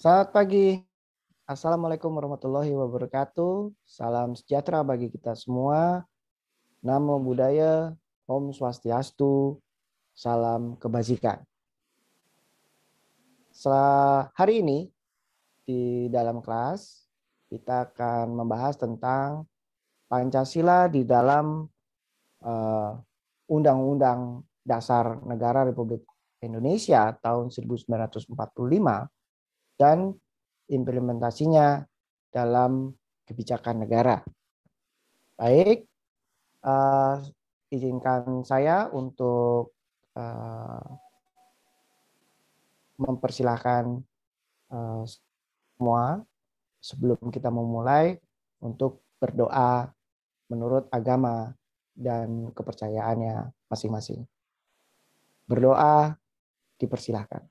Selamat pagi. Assalamualaikum warahmatullahi wabarakatuh. Salam sejahtera bagi kita semua. Namo Buddhaya, Om Swastiastu, salam kebajikan. Hari ini di dalam kelas kita akan membahas tentang Pancasila di dalam Undang-Undang Dasar Negara Republik Indonesia tahun 1945 dan implementasinya dalam kebijakan negara. Baik, izinkan saya untuk mempersilahkan semua sebelum kita memulai untuk berdoa menurut agama dan kepercayaannya masing-masing. Berdoa dipersilahkan.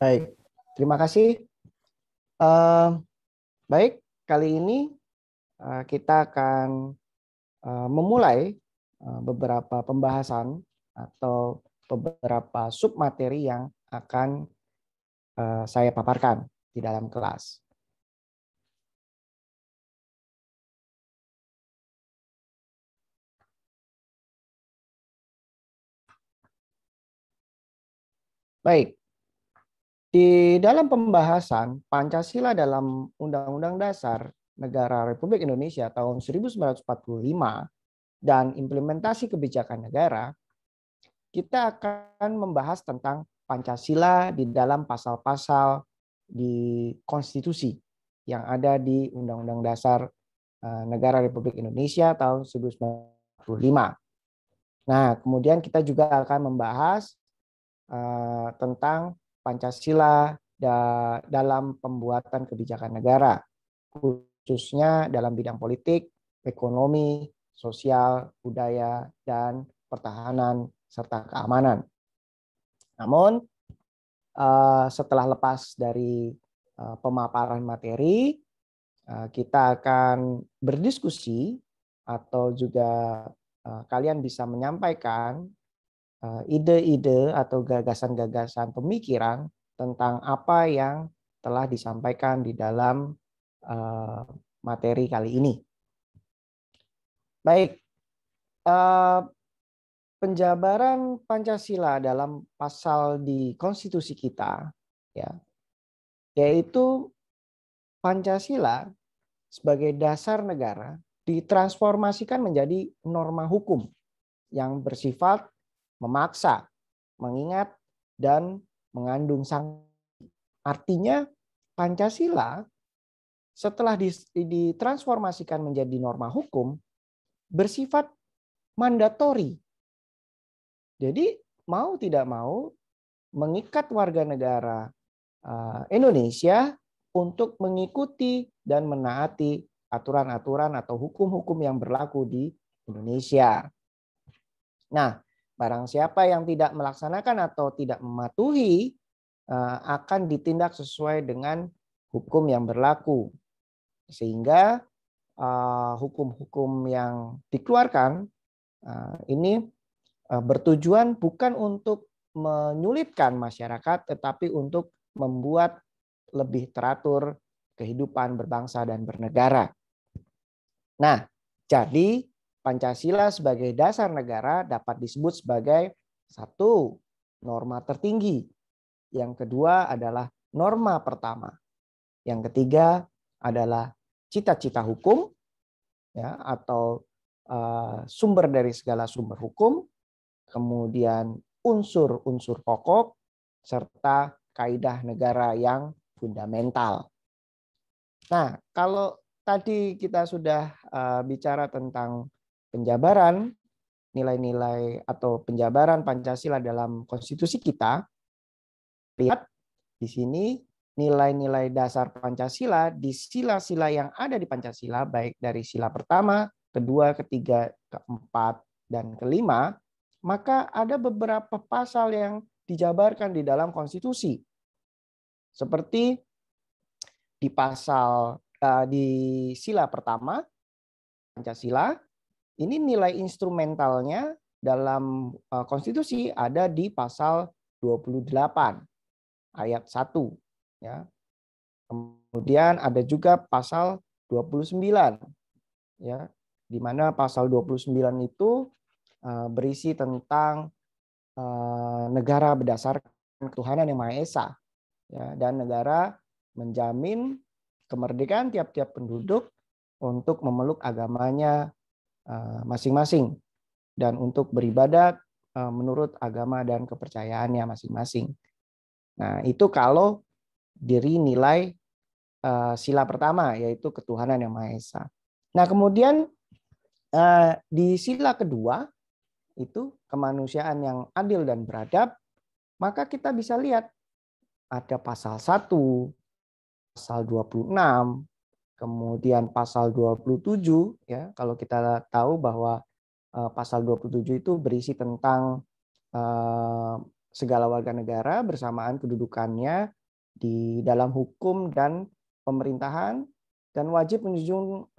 Baik, terima kasih. Baik, kali ini kita akan memulai beberapa pembahasan atau beberapa submateri yang akan saya paparkan di dalam kelas. Baik, di dalam pembahasan Pancasila dalam Undang-Undang Dasar Negara Republik Indonesia tahun 1945 dan implementasi kebijakan negara, kita akan membahas tentang Pancasila di dalam pasal-pasal di konstitusi yang ada di Undang-Undang Dasar Negara Republik Indonesia tahun 1945. Nah, kemudian kita juga akan membahas tentang Pancasila dalam pembuatan kebijakan negara, khususnya dalam bidang politik, ekonomi, sosial, budaya, dan pertahanan serta keamanan. Namun, setelah lepas dari pemaparan materi, kita akan berdiskusi atau juga kalian bisa menyampaikan ide-ide atau gagasan-gagasan pemikiran tentang apa yang telah disampaikan di dalam materi kali ini. Baik, penjabaran Pancasila dalam pasal di konstitusi kita, ya, yaitu Pancasila sebagai dasar negara ditransformasikan menjadi norma hukum yang bersifat memaksa, mengingat, dan mengandung sanksi. Artinya Pancasila setelah ditransformasikan menjadi norma hukum bersifat mandatori. Jadi mau tidak mau mengikat warga negara Indonesia untuk mengikuti dan menaati aturan-aturan atau hukum-hukum yang berlaku di Indonesia. Nah, barang siapa yang tidak melaksanakan atau tidak mematuhi akan ditindak sesuai dengan hukum yang berlaku. Sehingga hukum-hukum yang dikeluarkan ini bertujuan bukan untuk menyulitkan masyarakat, tetapi untuk membuat lebih teratur kehidupan berbangsa dan bernegara. Nah, jadi Pancasila sebagai dasar negara dapat disebut sebagai satu, norma tertinggi. Yang kedua adalah norma pertama. Yang ketiga adalah cita-cita hukum, ya, atau sumber dari segala sumber hukum. Kemudian unsur-unsur pokok, serta kaidah negara yang fundamental. Nah, kalau tadi kita sudah bicara tentang penjabaran nilai-nilai atau penjabaran Pancasila dalam konstitusi kita, lihat di sini nilai-nilai dasar Pancasila di sila-sila yang ada di Pancasila, baik dari sila pertama, kedua, ketiga, keempat, dan kelima, maka ada beberapa pasal yang dijabarkan di dalam konstitusi. Seperti di di sila pertama Pancasila, ini nilai instrumentalnya dalam konstitusi ada di pasal 28 ayat 1 ya. Kemudian ada juga pasal 29 ya, di mana pasal 29 itu berisi tentang negara berdasarkan ketuhanan yang Maha Esa ya, dan negara menjamin kemerdekaan tiap-tiap penduduk untuk memeluk agamanya masing-masing dan untuk beribadat menurut agama dan kepercayaannya masing-masing. Nah, itu kalau dari nilai sila pertama, yaitu ketuhanan yang Maha Esa. Nah, kemudian di sila kedua, itu kemanusiaan yang adil dan beradab, maka kita bisa lihat ada pasal 1, pasal 26, kemudian pasal 27 ya. Kalau kita tahu bahwa pasal 27 itu berisi tentang segala warga negara bersamaan kedudukannya di dalam hukum dan pemerintahan dan wajib menjunjung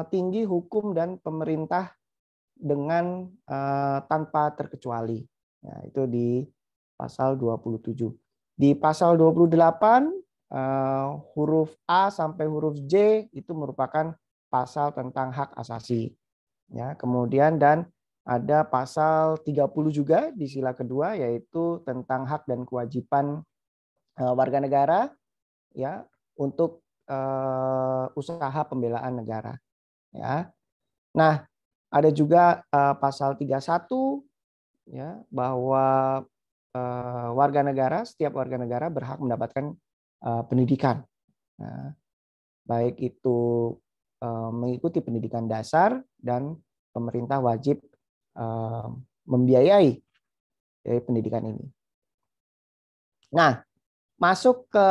tinggi hukum dan pemerintah dengan tanpa terkecuali. Nah, itu di pasal 27. Di pasal 28 huruf A sampai huruf J itu merupakan pasal tentang hak asasi. Ya, kemudian dan ada pasal 30 juga di sila kedua, yaitu tentang hak dan kewajiban warga negara ya untuk usaha pembelaan negara. Ya. Nah, ada juga pasal 31 ya, bahwa setiap warga negara berhak mendapatkan pendidikan. Nah, baik itu mengikuti pendidikan dasar dan pemerintah wajib membiayai dari pendidikan ini. Nah, masuk ke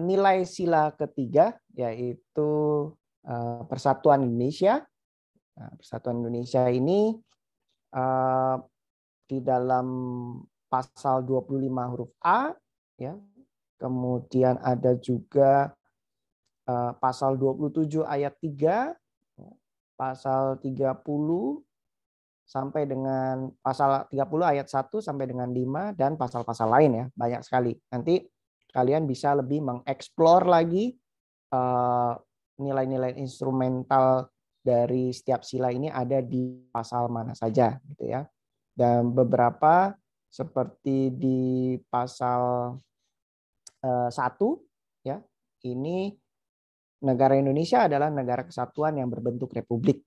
nilai sila ketiga, yaitu Persatuan Indonesia. Nah, Persatuan Indonesia ini di dalam pasal 25 huruf A ya. Kemudian ada juga pasal 27 ayat 3, pasal 30 sampai dengan pasal 30 ayat 1 sampai dengan 5 dan pasal-pasal lain ya, banyak sekali. Nanti kalian bisa lebih mengeksplor lagi nilai-nilai instrumental dari setiap sila ini ada di pasal mana saja gitu ya. Dan beberapa seperti di pasal 1 ya, ini negara Indonesia adalah negara kesatuan yang berbentuk republik.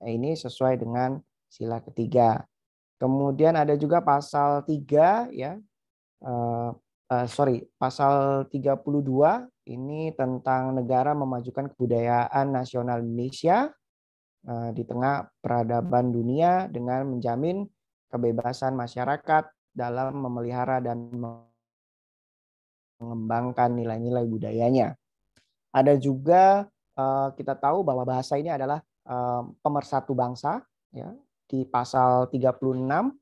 Ini sesuai dengan sila ketiga. Kemudian ada juga pasal 3 ya. Pasal 32 ini tentang negara memajukan kebudayaan nasional Indonesia di tengah peradaban dunia dengan menjamin kebebasan masyarakat dalam memelihara dan mengembangkan nilai-nilai budayanya. Ada juga kita tahu bahwa bahasa ini adalah pemersatu bangsa ya. Di pasal 36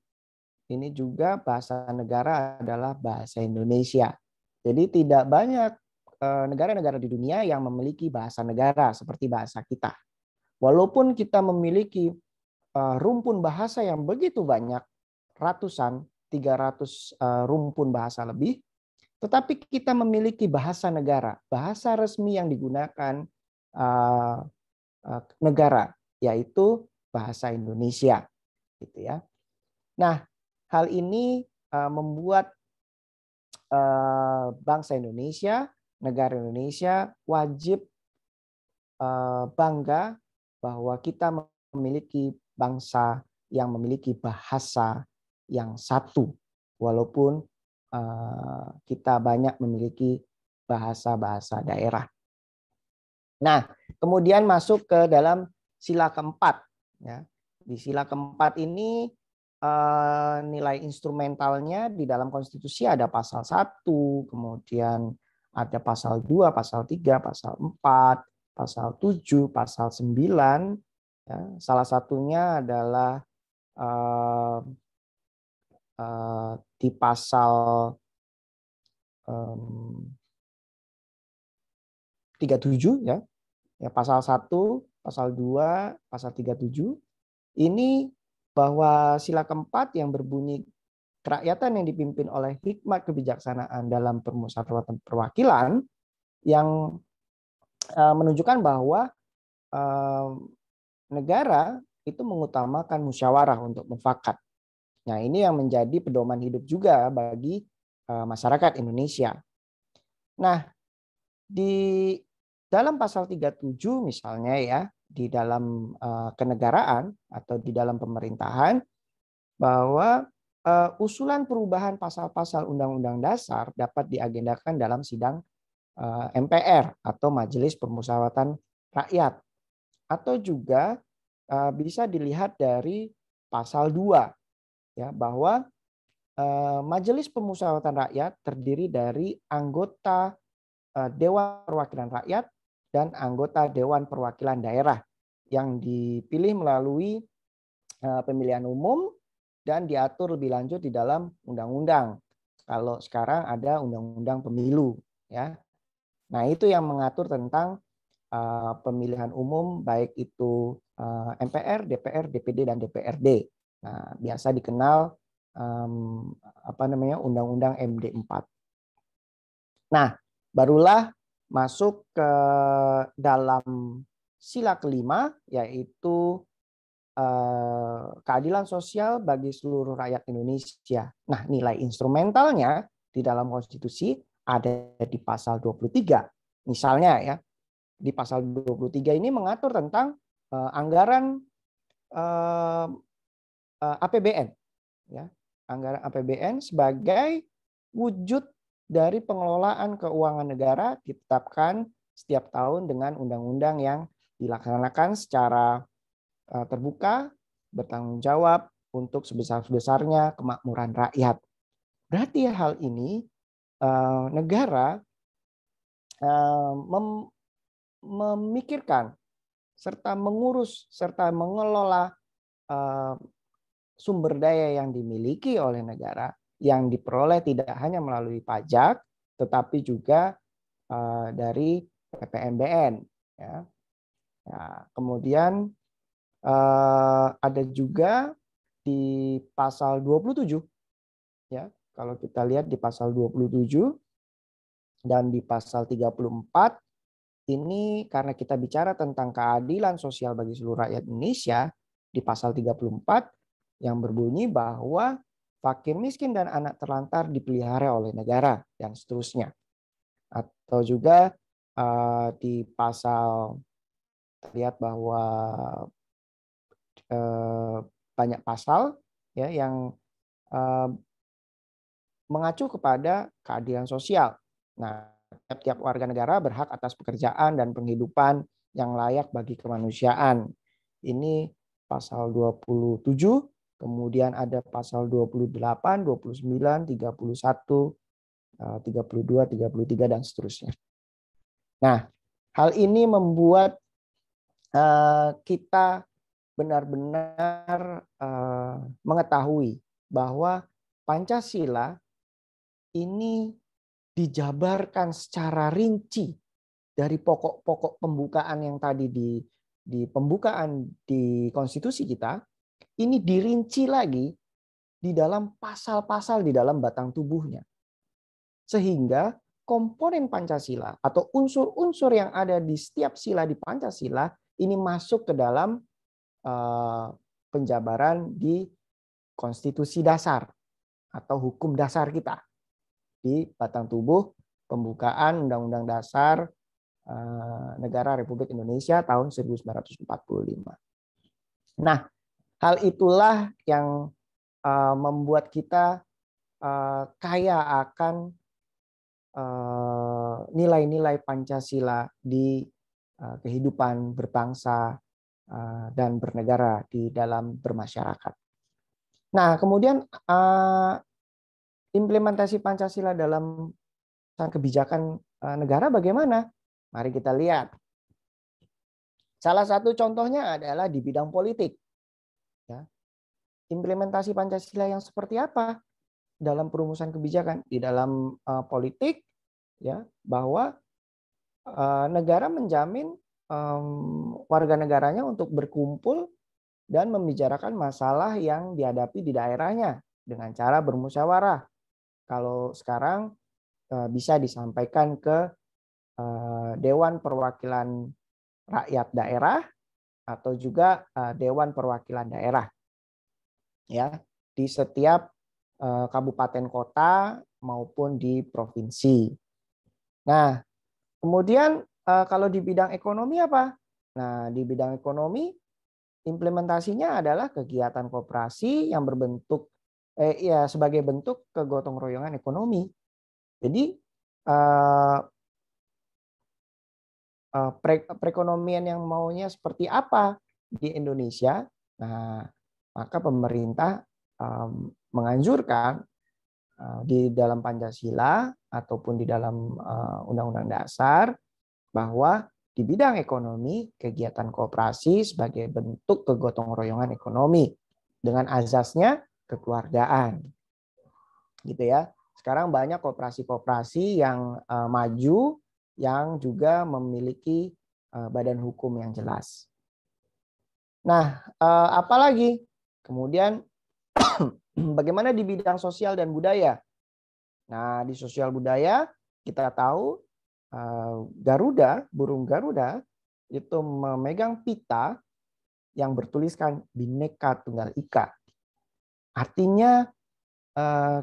ini juga bahasa negara adalah bahasa Indonesia. Jadi tidak banyak negara-negara di dunia yang memiliki bahasa negara seperti bahasa kita. Walaupun kita memiliki rumpun bahasa yang begitu banyak, ratusan, 300 rumpun bahasa lebih, tetapi kita memiliki bahasa negara, bahasa resmi yang digunakan negara, yaitu bahasa Indonesia, gitu ya. Nah, hal ini membuat bangsa Indonesia, negara Indonesia wajib bangga bahwa kita memiliki bangsa yang memiliki bahasa yang satu, walaupun kita banyak memiliki bahasa-bahasa daerah. Nah, kemudian masuk ke dalam sila keempat. Ya. Di sila keempat ini nilai instrumentalnya di dalam konstitusi ada pasal 1, kemudian ada pasal 2, pasal 3, pasal 4, pasal 7, pasal 9. Ya. Salah satunya adalah eh, di pasal 37 ya. Ya, pasal 1, pasal 2, pasal 37 ini bahwa sila keempat yang berbunyi kerakyatan yang dipimpin oleh hikmat kebijaksanaan dalam permusyawaratan perwakilan yang menunjukkan bahwa negara itu mengutamakan musyawarah untuk mufakat. Nah, ini yang menjadi pedoman hidup juga bagi masyarakat Indonesia. Nah, di dalam pasal 37 misalnya ya, di dalam kenegaraan atau di dalam pemerintahan, bahwa usulan perubahan pasal-pasal Undang-Undang Dasar dapat diagendakan dalam sidang MPR atau Majelis Permusyawaratan Rakyat. Atau juga bisa dilihat dari pasal 2 ya, bahwa Majelis Permusyawaratan Rakyat terdiri dari anggota Dewan Perwakilan Rakyat dan anggota Dewan Perwakilan Daerah yang dipilih melalui pemilihan umum dan diatur lebih lanjut di dalam undang-undang. Kalau sekarang ada undang-undang pemilu ya. Nah, itu yang mengatur tentang pemilihan umum baik itu MPR, DPR, DPD dan DPRD. Nah, biasa dikenal Undang-Undang MD 4. Nah, barulah masuk ke dalam sila kelima, yaitu keadilan sosial bagi seluruh rakyat Indonesia. Nah, nilai instrumentalnya di dalam konstitusi ada di pasal 23. Misalnya ya, di pasal 23 ini mengatur tentang anggaran APBN ya. Anggaran APBN sebagai wujud dari pengelolaan keuangan negara ditetapkan setiap tahun dengan undang-undang yang dilaksanakan secara terbuka, bertanggung jawab untuk sebesar-besarnya kemakmuran rakyat. Berarti hal ini negara memikirkan serta mengurus serta mengelola sumber daya yang dimiliki oleh negara yang diperoleh tidak hanya melalui pajak tetapi juga dari PPNBM ya. Nah, kemudian ada juga di pasal 27 ya. Kalau kita lihat di pasal 27 dan di pasal 34 ini karena kita bicara tentang keadilan sosial bagi seluruh rakyat Indonesia, di pasal 34 yang berbunyi bahwa fakir miskin dan anak terlantar dipelihara oleh negara dan seterusnya. Atau juga di pasal lihat bahwa banyak pasal ya yang mengacu kepada keadilan sosial. Nah, tiap-tiap warga negara berhak atas pekerjaan dan penghidupan yang layak bagi kemanusiaan. Ini pasal 27, kemudian ada pasal 28, 29, 31, 32, 33 dan seterusnya. Nah, hal ini membuat kita benar-benar mengetahui bahwa Pancasila ini dijabarkan secara rinci dari pokok-pokok pembukaan yang tadi di pembukaan di konstitusi kita, ini dirinci lagi di dalam pasal-pasal di dalam batang tubuhnya. Sehingga komponen Pancasila atau unsur-unsur yang ada di setiap sila di Pancasila ini masuk ke dalam penjabaran di konstitusi dasar atau hukum dasar kita. Di batang tubuh pembukaan Undang-Undang Dasar Negara Republik Indonesia tahun 1945. Nah, hal itulah yang membuat kita kaya akan nilai-nilai Pancasila di kehidupan berbangsa dan bernegara di dalam bermasyarakat. Nah, kemudian implementasi Pancasila dalam kebijakan negara bagaimana? Mari kita lihat. Salah satu contohnya adalah di bidang politik. Ya. implementasi Pancasila yang seperti apa dalam perumusan kebijakan di dalam politik, ya, bahwa negara menjamin warga negaranya untuk berkumpul dan membicarakan masalah yang dihadapi di daerahnya dengan cara bermusyawarah. Kalau sekarang bisa disampaikan ke Dewan Perwakilan Rakyat Daerah atau juga Dewan Perwakilan Daerah, ya, di setiap kabupaten kota maupun di provinsi. Nah, kemudian kalau di bidang ekonomi apa? Nah, di bidang ekonomi implementasinya adalah kegiatan koperasi yang berbentuk ya sebagai bentuk kegotong royongan ekonomi. Jadi perekonomian yang maunya seperti apa di Indonesia, nah maka pemerintah menganjurkan di dalam Pancasila ataupun di dalam Undang-Undang Dasar bahwa di bidang ekonomi kegiatan koperasi sebagai bentuk kegotong royongan ekonomi dengan azasnya kekeluargaan, gitu ya. Sekarang banyak koperasi-koperasi yang maju yang juga memiliki badan hukum yang jelas. Nah, apalagi kemudian bagaimana di bidang sosial dan budaya? Nah, di sosial budaya kita tahu Garuda, burung Garuda itu memegang pita yang bertuliskan Bhinneka Tunggal Ika. Artinya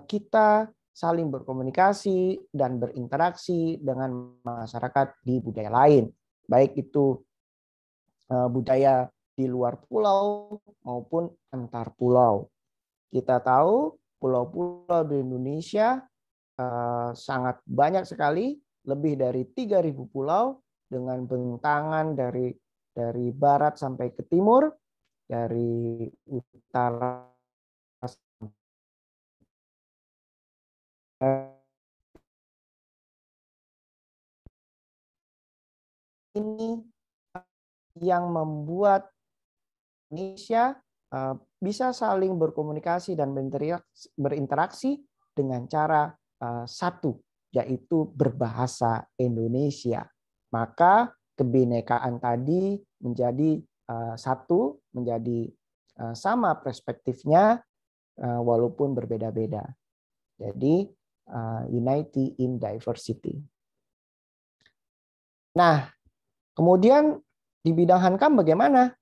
kita saling berkomunikasi dan berinteraksi dengan masyarakat di budaya lain, baik itu budaya di luar pulau maupun antar pulau. Kita tahu pulau-pulau di Indonesia sangat banyak sekali, lebih dari 3.000 pulau dengan bentangan dari barat sampai ke timur, dari utara ini yang membuat Indonesia bisa saling berkomunikasi dan berinteraksi dengan cara satu, yaitu berbahasa Indonesia. Maka kebinekaan tadi menjadi satu, menjadi sama perspektifnya walaupun berbeda-beda. Jadi unity in diversity. Nah, kemudian di bidang Hankam bagaimana?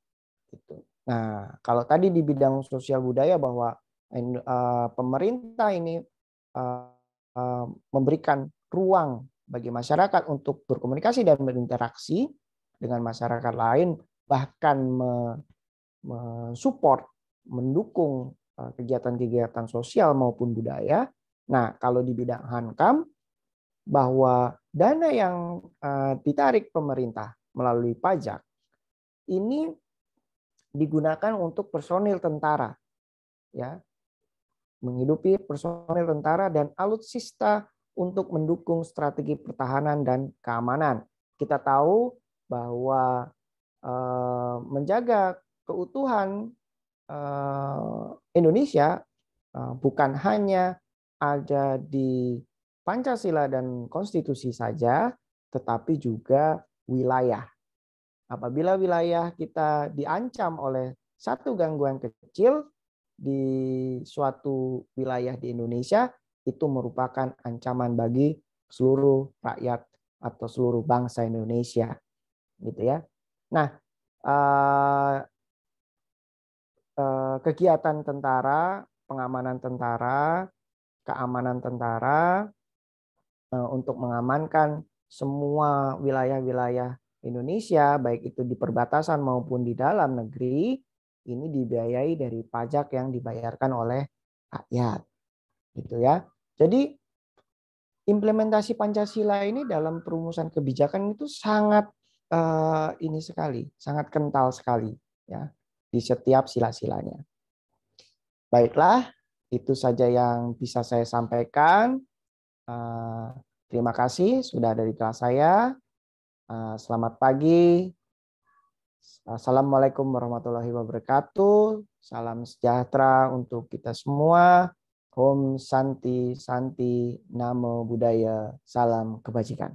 Nah, kalau tadi di bidang sosial budaya bahwa pemerintah ini memberikan ruang bagi masyarakat untuk berkomunikasi dan berinteraksi dengan masyarakat lain, bahkan mensupport, mendukung kegiatan-kegiatan sosial maupun budaya. Nah, kalau di bidang Hankam, bahwa dana yang ditarik pemerintah melalui pajak ini digunakan untuk personil tentara, ya, menghidupi personil tentara dan alutsista untuk mendukung strategi pertahanan dan keamanan. Kita tahu bahwa menjaga keutuhan Indonesia bukan hanya ada di Pancasila dan konstitusi saja, tetapi juga wilayah. Apabila wilayah kita diancam oleh satu gangguan kecil di suatu wilayah di Indonesia, itu merupakan ancaman bagi seluruh rakyat atau seluruh bangsa Indonesia, gitu ya. Nah, kegiatan tentara, pengamanan tentara, keamanan tentara untuk mengamankan semua wilayah-wilayah Indonesia, baik itu di perbatasan maupun di dalam negeri, ini dibiayai dari pajak yang dibayarkan oleh rakyat, gitu ya. Jadi implementasi Pancasila ini dalam perumusan kebijakan itu sangat ini sekali, sangat kental sekali, ya, di setiap sila-silanya. Baiklah, itu saja yang bisa saya sampaikan. Terima kasih sudah ada di kelas saya. Selamat pagi. Assalamualaikum warahmatullahi wabarakatuh. Salam sejahtera untuk kita semua. Om Santi Santi Namo Buddhaya. Salam kebajikan.